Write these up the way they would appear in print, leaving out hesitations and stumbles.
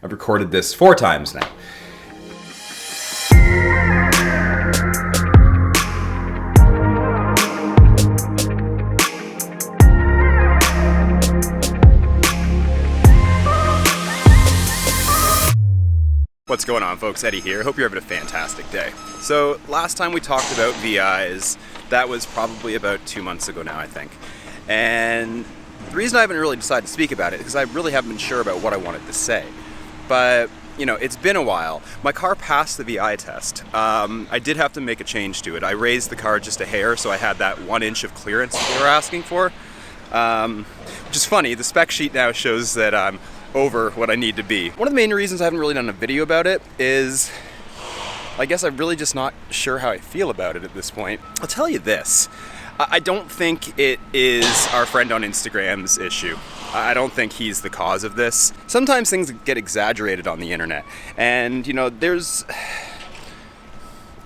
I've recorded this 4 times now. What's going on, folks? Eddie here. Hope you're having a fantastic day. So last time we talked about VIs, that was probably about 2 months ago now, I think. And the reason I haven't really decided to speak about it is because I really haven't been sure about what I wanted to say. But, you know, it's been a while. My car passed the VI test. I did have to make a change to it. I raised the car just a hair, so I had that 1 inch of clearance that they were asking for. Which is funny, the spec sheet now shows that I'm over what I need to be. One of the main reasons I haven't really done a video about it is, I guess I'm really just not sure how I feel about it at this point. I'll tell you this, I don't think it is our friend on Instagram's issue. I don't think he's the cause of this. Sometimes things get exaggerated on the internet, and you know, you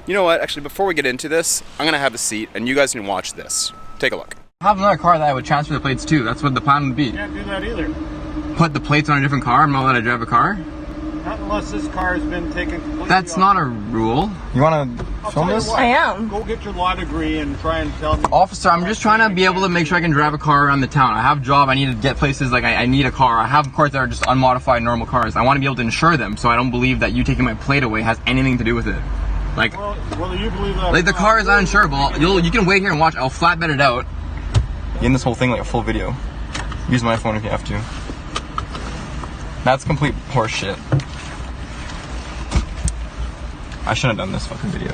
know what, actually before we get into this, I'm gonna have a seat and you guys can watch this. Take a look. I have another car that I would transfer the plates to. That's what the plan would be. Can't do that either. Put the plates on a different car? I'm not allowed to drive a car? Not unless this car has been taken completely That's off. not a rule. You want to film this? What, I am. Go get your law degree and try and tell me. Officer, I'm just trying to be able to make sure I can drive a car around the town. I have a job. I need to get places. Like, I need a car. I have cars that are just unmodified normal cars. I want to be able to insure them, so I don't believe that you taking my plate away has anything to do with it. Like, Whether you believe that, like the car is uninsurable. You can wait here and watch. I'll flatbed it out. In this whole thing like a full video. Use my phone if you have to. That's complete horse shit. I shouldn't have done this fucking video.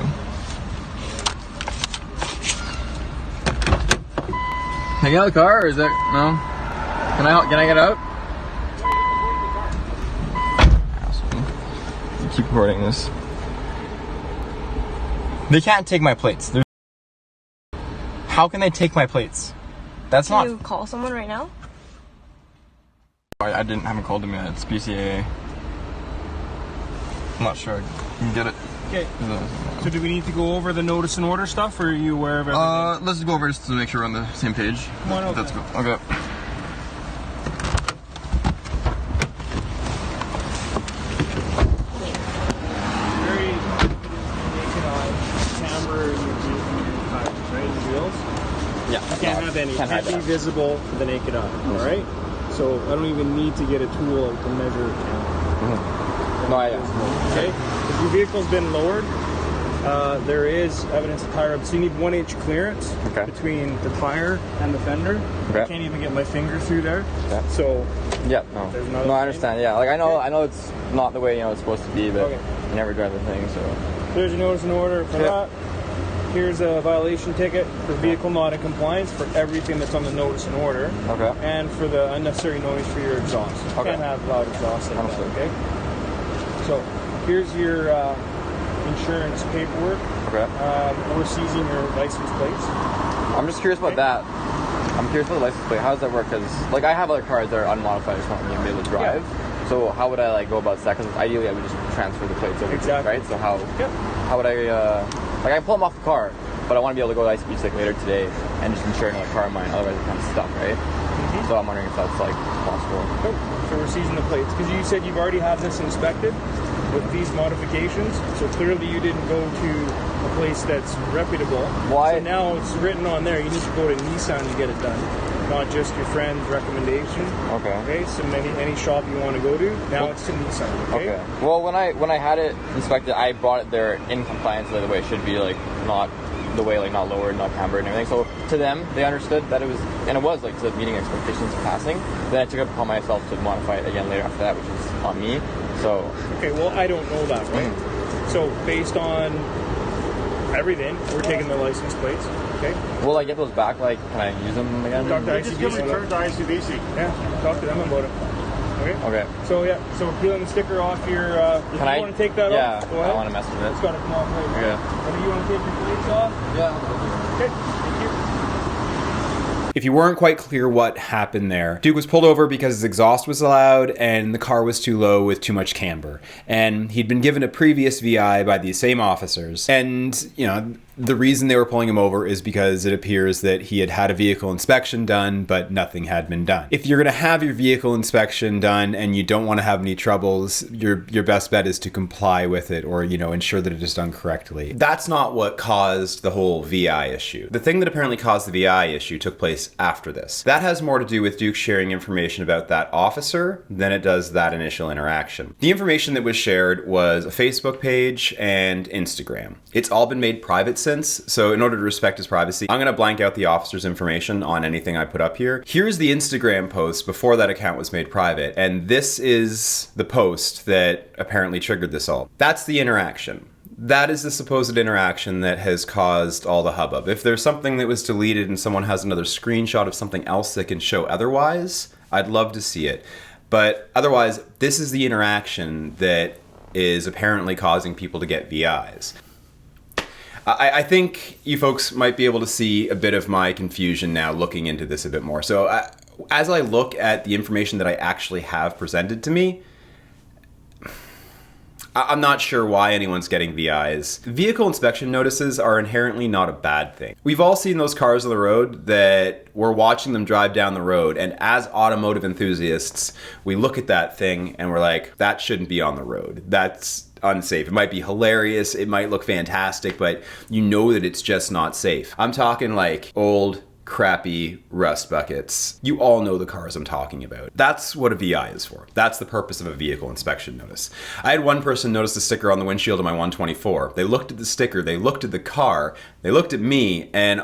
Can I get out of the car or is that no? Can I get out? Asshole. You keep recording this. They can't take my plates. How can they take my plates? That's not. Can you call someone right now? I haven't called them yet. It's PCAA. I'm not sure. You can get it. Okay. So do we need to go over the notice and order stuff, or are you aware of everything? Let's go over just to make sure we're on the same page. Come on over. Let's go. Okay. Very naked eye camera in your tires, right? The wheels. Yeah. You can't have any. It can't be visible to the naked eye. All right. So I don't even need to get a tool to measure it now. No, yeah. Okay. If your vehicle's been lowered, there is evidence of tire rub. So you need 1 inch clearance between the tire and the fender. Okay. I can't even get my finger through there. Okay. So yeah, no, I understand. Yeah, like I know it's not the way it's supposed to be, but you never drive the thing. So there's a notice and order for that. Here's a violation ticket for vehicle not in compliance for everything that's on the notice and order. Okay. And for the unnecessary noise for your exhaust. You can't have loud exhaust like that, okay? So here's your insurance paperwork. Okay. We're seizing your license plates. I'm just curious about that. I'm curious about the license plate. How does that work? Because like I have other cars that are unmodified. I just want to be able to drive. Yeah. So how would I go about that? Because ideally I would just transfer the plates over. Exactly. Right. So how would I? Like I pull them off the car, but I want to be able to go to ICB like later today and just insure another car of mine. Otherwise, I'm kind of stuck, right? Mm-hmm. So I'm wondering if that's possible. Cool. So we're seizing the plates because you said you've already had this inspected with these modifications. So clearly you didn't go to a place that's reputable. Why? So now it's written on there. You need to go to Nissan to get it done, not just your friend's recommendation. Okay. Okay. So any shop you want to go to, now it's to Nissan. Okay. Well, when I had it inspected, I brought it there in compliance with the way it should be, not the way not lowered, not cambered and everything. So to them, they understood that it was, and it was meeting expectations of passing. Then I took it upon myself to modify it again later after that, which is on me. So. Okay. Well, I don't know that, right? Mm-hmm. So based on everything, we're taking the license plates. Okay. Will I get those back? Can I use them again? Talk to ICBC. Just return to ICBC. Yeah. Talk to them about it. Okay. Okay. So so we're peeling the sticker off your. If you want to take that off, go ahead. I want to mess with it. It's got to come off right here. Okay. You want to take your plates off? Yeah. Okay. Thank you. If you weren't quite clear what happened there, Duke was pulled over because his exhaust was loud and the car was too low with too much camber. And he'd been given a previous VI by these same officers. And, The reason they were pulling him over is because it appears that he had had a vehicle inspection done, but nothing had been done. If you're going to have your vehicle inspection done and you don't want to have any troubles, your best bet is to comply with it, or, you know, ensure that it is done correctly. That's not what caused the whole VI issue. The thing that apparently caused the VI issue took place after this. That has more to do with Duke sharing information about that officer than it does that initial interaction. The information that was shared was a Facebook page and Instagram. It's all been made private since, so in order to respect his privacy, I'm going to blank out the officer's information on anything I put up here. Here's the Instagram post before that account was made private, and this is the post that apparently triggered this all. That's the interaction. That is the supposed interaction that has caused all the hubbub. If there's something that was deleted and someone has another screenshot of something else that can show otherwise, I'd love to see it. But otherwise, this is the interaction that is apparently causing people to get VIs. I think you folks might be able to see a bit of my confusion now looking into this a bit more. So as I look at the information that I actually have presented to me, I'm not sure why anyone's getting VIs. Vehicle inspection notices are inherently not a bad thing. We've all seen those cars on the road that we're watching them drive down the road, and as automotive enthusiasts, we look at that thing and we're like, that shouldn't be on the road. That's unsafe. It might be hilarious, it might look fantastic, but you know that it's just not safe. I'm talking like old, crappy rust buckets. You all know the cars I'm talking about. That's what a VI is for. That's the purpose of a vehicle inspection notice. I had one person notice the sticker on the windshield of my 124. They looked at the sticker, they looked at the car, they looked at me, and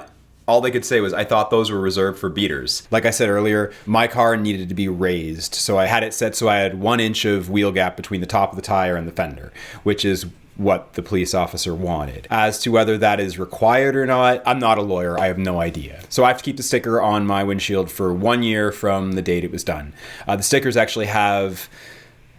all they could say was, I thought those were reserved for beaters. Like I said earlier, my car needed to be raised, so I had it set so I had 1 inch of wheel gap between the top of the tire and the fender, which is what the police officer wanted. As to whether that is required or not, I'm not a lawyer, I have no idea. So I have to keep the sticker on my windshield for 1 year from the date it was done. The stickers actually have...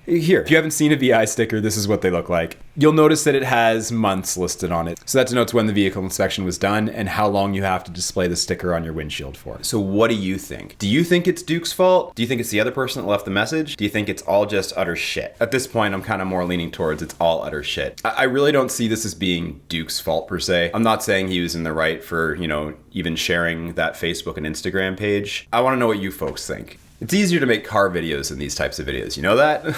Here, if you haven't seen a VI sticker, this is what they look like. You'll notice that it has months listed on it. So that denotes when the vehicle inspection was done and how long you have to display the sticker on your windshield for. So what do you think? Do you think it's Duke's fault? Do you think it's the other person that left the message? Do you think it's all just utter shit? At this point, I'm kind of more leaning towards it's all utter shit. I really don't see this as being Duke's fault per se. I'm not saying he was in the right for, you know, even sharing that Facebook and Instagram page. I want to know what you folks think. It's easier to make car videos than these types of videos, you know that?